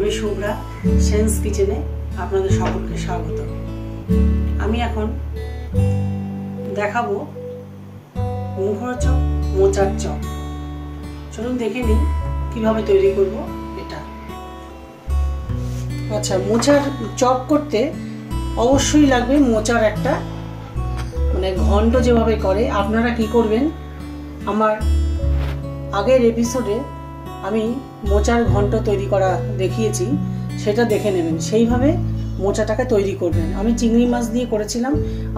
আমি শুভ্রা সেন্স কিচেনে আপনাদের সকলকে স্বাগত। আমি এখন দেখাবো মুখরোচক মোচার চপ। চলুন দেখে নিই কিভাবে তৈরি করব এটা। আচ্ছা, মোচার চপ করতে অবশ্যই লাগবে মোচার একটা ঘন্ট যেভাবে করে। আপনারা কি করবেন, আমার আগের এপিসোডে আমি মোচার ঘন্ট তৈরি করা দেখিয়েছি, সেটা দেখে নেবেন। সেইভাবে মোচাটাকে তৈরি করবেন। আমি চিংড়ি মাছ দিয়ে করেছিলাম,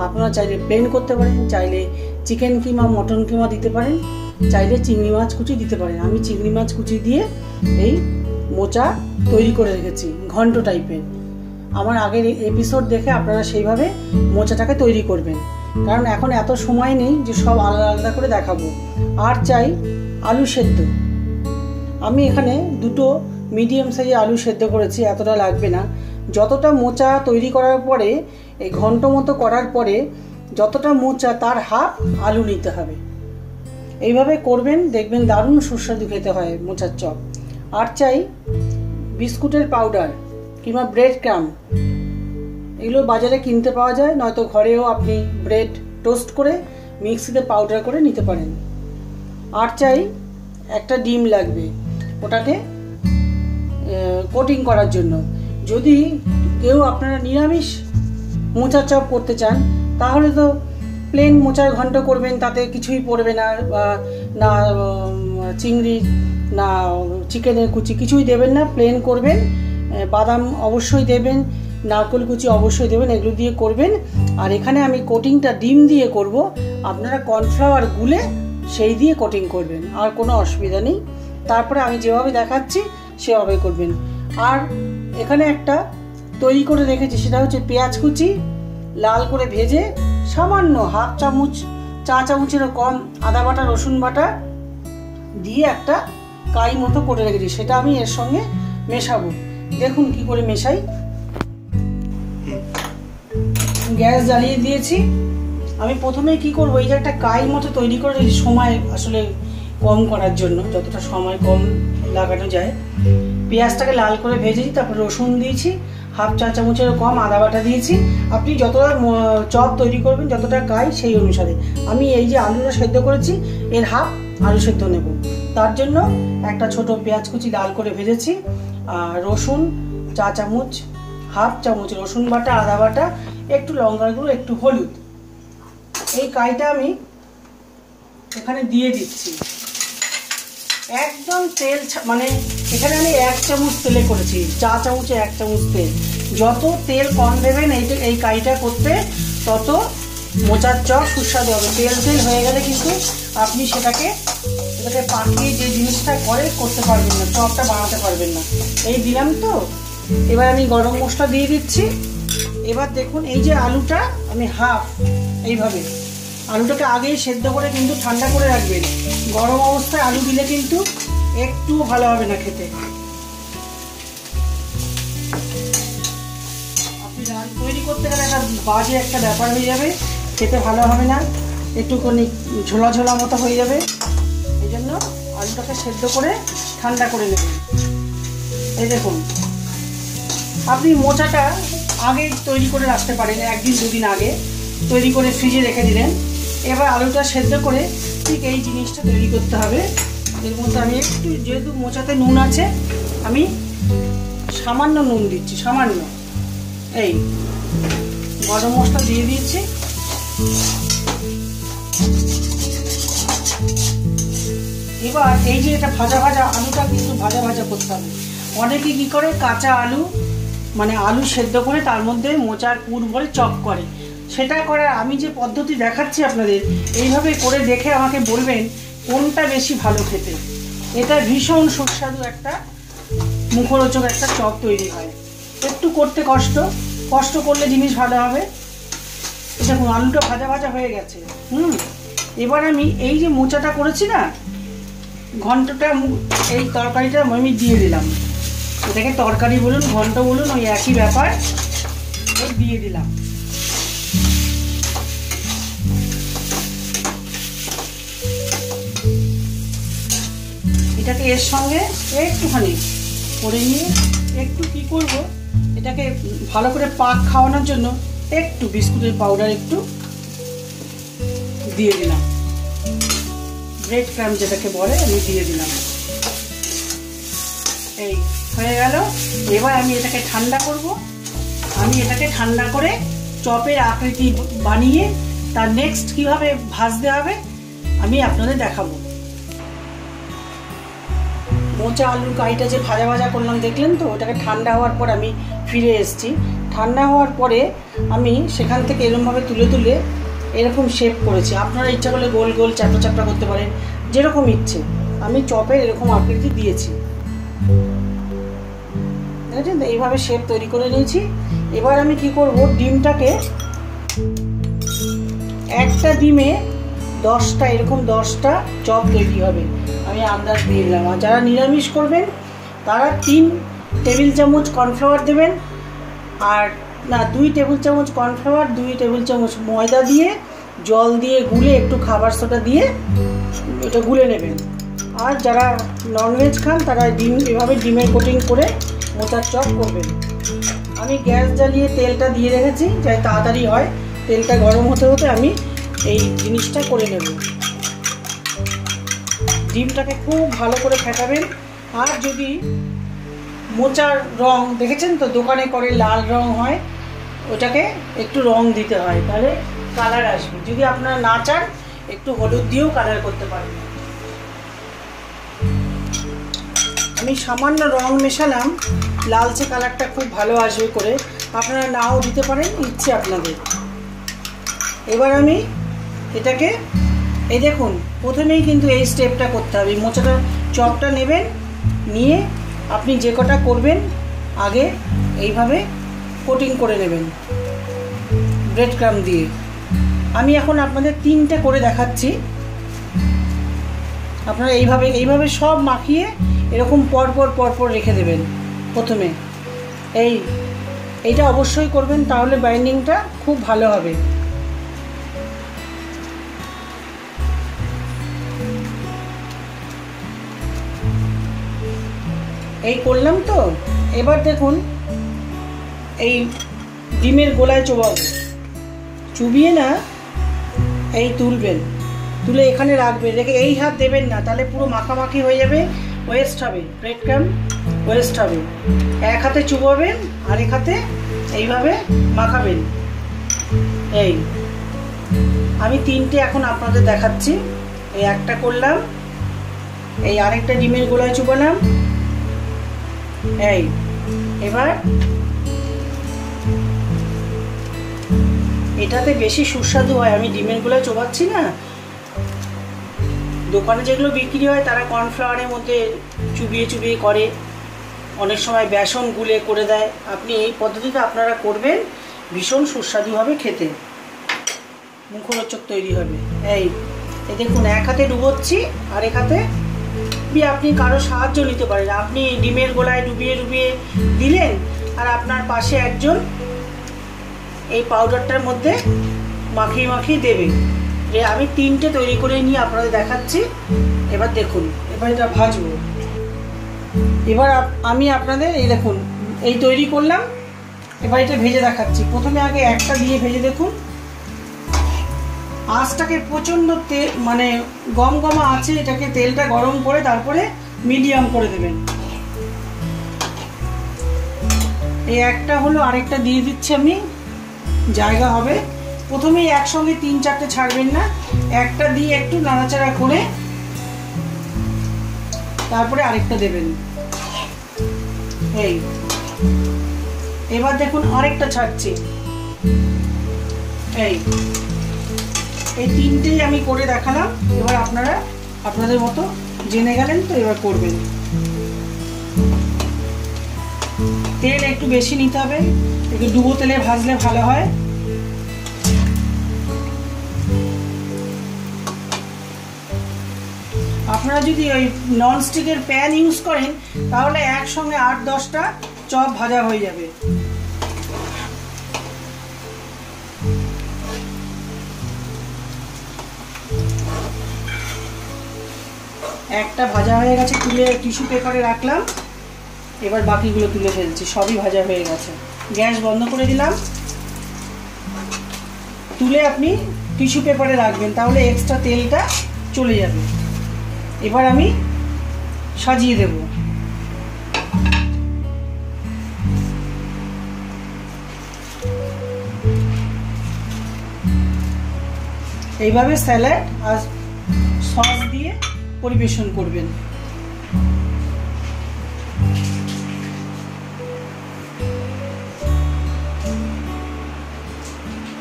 আপনারা চাইলে প্লেন করতে পারেন, চাইলে চিকেন কিমা মটন কিমা দিতে পারেন, চাইলে চিংড়ি মাছ কুচি দিতে পারেন। আমি চিংড়ি মাছ কুচি দিয়ে এই মোচা তৈরি করে রেখেছি ঘন্ট টাইপের। আমার আগের এপিসোড দেখে আপনারা সেইভাবে মোচাটাকে তৈরি করবেন, কারণ এখন এত সময় নেই যে সব আলাদা আলাদা করে দেখাবো। আর চাই আলু সেদ্ধ। আমি এখানে দুটো মিডিয়াম সাইজের আলু সেদ্ধ করেছি, এতটা লাগবে না। যতটা মোচা তৈরি করার পরে, এই ঘন্ট মতো করার পরে যতটা মোচা তার হাফ আলু নিতে হবে। এইভাবে করবেন, দেখবেন দারুণ সুস্বাদু খেতে হয় মোচার চপ। আর চাই বিস্কুটের পাউডার কিংবা ব্রেড ক্রাম্ব। এগুলো বাজারে কিনতে পাওয়া যায়, নয়তো ঘরেও আপনি ব্রেড টোস্ট করে মিক্সিতে পাউডার করে নিতে পারেন। আর চাই একটা ডিম লাগবে ওটাকে কোটিং করার জন্য। যদি কেউ আপনারা নিরামিষ মোচার চপ করতে চান, তাহলে তো প্লেন মোচার ঘন্ট করবেন, তাতে কিছুই পড়বে না, না চিংড়ি না চিকেনের কুচি কিছুই দেবেন না, প্লেন করবেন। বাদাম অবশ্যই দেবেন, নারকেল কুচি অবশ্যই দেবেন, এগুলো দিয়ে করবেন। আর এখানে আমি কোটিংটা ডিম দিয়ে করব, আপনারা কর্নফ্লাওয়ার গুলে সেই দিয়ে কোটিং করবেন, আর কোনো অসুবিধা নেই। তারপরে আমি যেভাবে দেখাচ্ছি সেভাবে করবেন। আর এখানে একটা তৈরি করে রেখেছি, সেটা হচ্ছে পেঁয়াজ কুচি লাল করে ভেজে সামান্য হাফ চামচ, চা চামচেরও কম আদা বাটা রসুন বাটা দিয়ে একটা কাই মতো করে রেখেছি, সেটা আমি এর সঙ্গে মেশাবো। দেখুন কি করে মেশাই। গ্যাস জ্বালিয়ে দিয়েছি। আমি প্রথমে কি করবো, এই যে একটা কাই মতো তৈরি করে সময় আসলে কম করার জন্য, যতটা সময় কম লাগানো যায়, পেঁয়াজটাকে লাল করে ভেজেছি, তারপর রসুন দিয়েছি, হাফ চা চামচের কম আদা বাটা দিয়েছি। আপনি যতটা চপ তৈরি করবেন, যতটা কাই সেই অনুসারে। আমি এই যে আলুটা সেদ্ধ করেছি, এর হাফ আলু সেদ্ধ নেব। তার জন্য একটা ছোট পেঁয়াজ কুচি লাল করে ভেজেছি, আর রসুন চা চামচ, হাফ চামচ রসুন বাটা, আদা বাটা, একটু লঙ্কার গুঁড়ো, একটু হলুদ। এই কাইটা আমি এখানে দিয়ে দিচ্ছি। একদম তেল এখানে আমি 1 চামচ তেলে করেছি, চা চামচে 1 চামচ তেল। যত তেল কম দেবেন এই কাইটা করতে, তত মোচার চপ সুস্বাদু হবে। তেল তেল হয়ে গেলে কিন্তু আপনি সেটাকে পাকিয়ে যে জিনিসটা করতে পারবেন না, চপটা বানাতে পারবেন না। এই দিলাম তো, এবার আমি গরম মশলা দিয়ে দিচ্ছি। এবার দেখুন, এই যে আলুটা আমি হাফ, এইভাবে আলুটাকে আগেই সেদ্ধ করে কিন্তু ঠান্ডা করে রাখবেন। গরম অবস্থায় আলু দিলে কিন্তু একটু ভালো হবে না খেতে। আপনি ডাল তৈরি করতে গেলে একটা বাজে একটা ব্যাপার হয়ে যাবে, খেতে ভালো হবে না, একটুখানি ঝোলা ঝোলা মতো হয়ে যাবে। এই জন্য আলুটাকে সেদ্ধ করে ঠান্ডা করে নেবেন। এই দেখুন, আপনি মোচাটা আগে তৈরি করে রাখতে পারেন, 1 দিন 2 দিন আগে তৈরি করে ফ্রিজে রেখে দিলেন। এবার আলুটা সেদ্ধ করে ঠিক এই জিনিসটা তৈরি করতে হবে। এর মধ্যে আমি একটু, যেহেতু মোচাতে নুন আছে, আমি সামান্য নুন দিচ্ছি, সামান্য। এই গরম মশলা দিয়ে দিচ্ছি। এবার এই যে এটা ভাজা ভাজা আলুটা কিন্তু ভাজা ভাজা করতে হবে। অনেকে কি করে, কাঁচা আলু আলু সেদ্ধ করে তার মধ্যে মোচার পুর ভরে চপ করে। সেটা করার আমি যে পদ্ধতি দেখাচ্ছি আপনাদের, এইভাবে করে দেখে আমাকে বলবেন কোনটা বেশি ভালো খেতে। এটা ভীষণ সুস্বাদু একটা মুখরোচক একটা চপ তৈরি হয়। একটু করতে কষ্ট করলে জিনিস ভালো হবে। দেখুন আলুটা ভাজা ভাজা হয়ে গেছে। এবার আমি এই যে মোচাটা করেছি না, ঘন্টটা, এই তরকারিটা আমি দিয়ে দিলাম। এটাকে তরকারি বলুন, ঘন্ট বলুন, ওই একই ব্যাপার। দিয়ে দিলাম। এটাকে এর সঙ্গে একটুখানি করে নিয়ে একটু কি করব, এটাকে ভালো করে পাক খাওয়ানোর জন্য একটু বিস্কুটের পাউডার একটু দিয়ে দিলাম, ব্রেড ক্রাম্ব যেটাকে বলে আমি দিয়ে দিলাম। এই হয়ে গেল। এবার আমি এটাকে ঠান্ডা করব। আমি এটাকে ঠান্ডা করে চপের আকৃতি বানিয়ে তার নেক্সট কিভাবে ভাজতে হবে আমি আপনাদের দেখাবো। মোচা আলুর কাইটা যে ভাজা ভাজা করলাম দেখলেন তো, ওটাকে ঠান্ডা হওয়ার পর আমি ফিরে এসেছি। ঠান্ডা হওয়ার পরে আমি সেখান থেকে এরকমভাবে তুলে তুলে এরকম শেপ করেছি। আপনারা ইচ্ছা করলে গোল গোল চ্যাপটা চ্যাপটা করতে পারেন, যেরকম ইচ্ছে। আমি চপের এরকম আকৃতি দিয়েছি, দেখেছেন তো, এইভাবে শেপ তৈরি করে নিয়েছি। এবার আমি কি করব, ডিমটাকে একটা ডিমে 10টা এরকম 10টা চপ তৈরি হবে, আমি আন্দাজ দিয়ে দিলাম। আর যারা নিরামিষ করবেন তারা 3 টেবিল চামচ কর্নফ্লাওয়ার দেবেন, আর না 2 টেবিল চামচ কর্নফ্লাওয়ার 2 টেবিল চামচ ময়দা দিয়ে জল দিয়ে গুলে একটু খাবার সোডা দিয়ে এটা গুলে নেবেন। আর যারা ননভেজ খান তারা ডিম এভাবে ডিমের কোটিং করে মোচার চপ করবেন। আমি গ্যাস জ্বালিয়ে তেলটা দিয়ে রেখেছি যাতে তাড়াতাড়ি হয়। তেলটা গরম হতে হতে আমি এই জিনিসটা করে নেব। ডিমটাকে খুব ভালো করে ফেটাবেন। আর যদি মোচার রং দেখেছেন তো, দোকানে করে লাল রং হয়, ওটাকে একটু রং দিতে হয়, তাহলে কালার আসবে। যদি আপনারা না চান একটু হলুদ দিয়েও কালার করতে পারেন। আমি সামান্য রং মেশালাম, লালচে কালারটা খুব ভালো আসবে করে। আপনারা নাও দিতে পারেন, ইচ্ছে আপনাদের। এবার আমি এটাকে এই দেখুন, প্রথমেই কিন্তু এই স্টেপটা করতে হবে। মোচাটা চপটা নেবেন, নিয়ে আপনি যে কটা করবেন আগে এইভাবে কোটিং করে নেবেন ব্রেড ক্রাম্ব দিয়ে। আমি এখন আপনাদের 3টে করে দেখাচ্ছি। আপনারা এইভাবে সব মাখিয়ে এরকম পরপর রেখে দেবেন। প্রথমে এইটা অবশ্যই করবেন, তাহলে বাইন্ডিংটা খুব ভালো হবে। এই করলাম তো। এবার দেখুন, এই ডিমের গোলায় চোবাবো, চুবিয়ে না এই তুলবেন, তুলে এখানে রাখবেন, রেখে এই হাত দেবেন না, তাহলে পুরো মাখামাখি হয়ে যাবে, ওয়েস্ট হবে, ব্রেড ক্রাম্ব ওয়েস্ট হবে। এক হাতে চুবাবেন, আরেক হাতে এইভাবে মাখাবেন। এই আমি 3টে এখন আপনাদের দেখাচ্ছি। এই একটা করলাম, এই আরেকটা ডিমের গোলায় চুবালাম। এই এবার এটাতে বেশি সুস্বাদু হয়। আমি ডিমের গোলায় চোবাচ্ছি না, দোকানে যেগুলো বিক্রি হয় তারা কর্নফ্লাওয়ারের মধ্যে চুবিয়ে করে, অনেক সময় বেসন গুলে করে দেয়। আপনি এই পদ্ধতিতে আপনারা করবেন, ভীষণ সুস্বাদু হবে খেতে, মুখরোচক তৈরি হবে। এই দেখুন, এক হাতে ডুবোচ্ছি, আরেক হাতে আপনি কারো সাহায্য নিতে পারেন। আপনি ডিমের গোলায় ডুবিয়ে দিলেন, আর আপনার পাশে একজন এই পাউডারটার মধ্যে মাখিয়ে দেবে। আমি 3টে তৈরি করে নিয়ে আপনাদের দেখাচ্ছি। এবার দেখুন, এবার এটা ভাজবো। এবার আমি আপনাদের এই দেখুন, এই তৈরি করলাম, এবার এটা ভেজে দেখাচ্ছি। প্রথমে আগে একটা দিয়ে ভেজে দেখুন। আঁচটাকে প্রচণ্ড মানে গমগমা আছে, এটাকে তেলটা গরম করে তারপরে মিডিয়াম করে দেবেন। এই একটা হলো, আরেকটা দিয়ে দিচ্ছি আমি, জায়গা হবে। প্রথমেই একসঙ্গে 3-4টে ছাড়বেন না, একটা দিয়ে একটু নাড়াচাড়া করে তারপরে আরেকটা দেবেন। এই এবার দেখুন আরেকটা ছাড়ছি। এই 3টেই আমি করে দেখালাম। এবার আপনারা আপনাদের মতো জেনে গেলেন তো, এবার করবেন। তেল একটু বেশি নিতে হবে, একটু ডুবো তেলে ভাজলে ভালো হয়। আপনারা যদি ওই ননস্টিকের প্যান ইউজ করেন তাহলে একসঙ্গে 8-10টা চপ ভাজা হয়ে যাবে। একটা ভাজা হয়ে গেছে, তুলে টিস্যু পেপারে রাখলাম। এবার বাকিগুলো তুলে ফেলছি, সবই ভাজা হয়ে গেছে। গ্যাস বন্ধ করে দিলাম। তুলে আপনি টিস্যু পেপারে রাখবেন, তাহলে এক্সট্রা তেলটা চলে যাবে। এবার আমি সাজিয়ে দেব। এইভাবে স্যালাড আর সস দিয়ে পরিবেশন করবেন।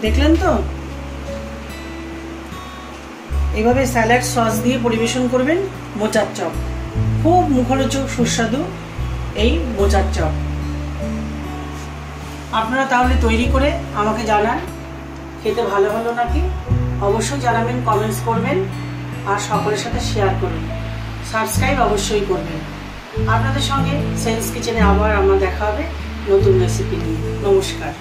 দেখলেন তো, এইভাবে স্যালাড সস দিয়ে পরিবেশন করবেন মোচার চপ। খুব মুখরোচক সুস্বাদু এই মোচার চপ। আপনারা তাহলে তৈরি করে আমাকে জানান খেতে ভালো হলো নাকি। অবশ্যই জানাবেন, কমেন্টস করবেন আর সকলের সাথে শেয়ার করবেন। সাবস্ক্রাইব অবশ্যই করবেন। আপনাদের সঙ্গে সেন্স কিচেনে আবার আমার দেখা হবে নতুন রেসিপি নিয়ে। নমস্কার।